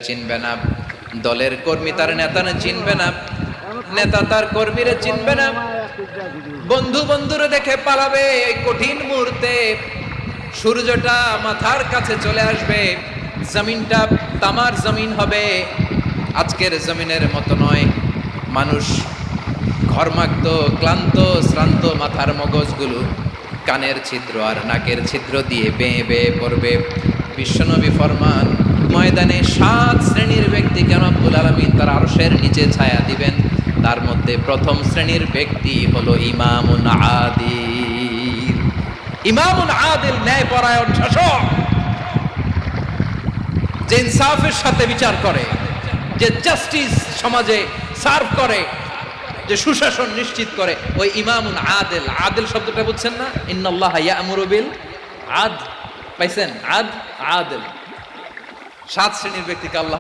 চিনবে না, দলের কর্মী তার নেতা চিনবে না, নেতা তার কর্মীরা চিনবে না, বন্ধু বন্ধুরে দেখে পালাবে। এই কঠিন মুহূর্তে সূর্যটা মাথার কাছে চলে আসবে, জমিনটা তামার জমিন হবে। আজকের জমিনের মতো নয়, মানুষ ঘর্মাক্ত, ক্লান্ত, শ্রান্ত মাথার মগজগুলো কানের ছিদ্র আর নাকের ছিদ্র দিয়ে বেয়ে বেয়ে পড়বে। বিশ্বনবী ফরমান, ময়দানে 7 শ্রেণীর ব্যক্তিকে রব্বুল আলামিন তার আরশের নিচে ছায়া দিবেন। তার মধ্যে প্রথম শ্রেণীর ব্যক্তি হলো ইমামুন আদিল। ইমামুন আদিল, ন্যায়পরায়ণ শাসক, যে ইনসাফের সাথে বিচার করে, যে জাস্টিস সমাজে সার্ভ করে, যে সুশাসন নিশ্চিত করে, ওই ইমামুন আদিল। আদিল শব্দটা বুঝছেন না? ইন্নাল্লাহা ইয়া'মুরু বিল আদল, পাইছেন? আদিল। 7 শ্রেণীর ব্যক্তিকে আল্লাহ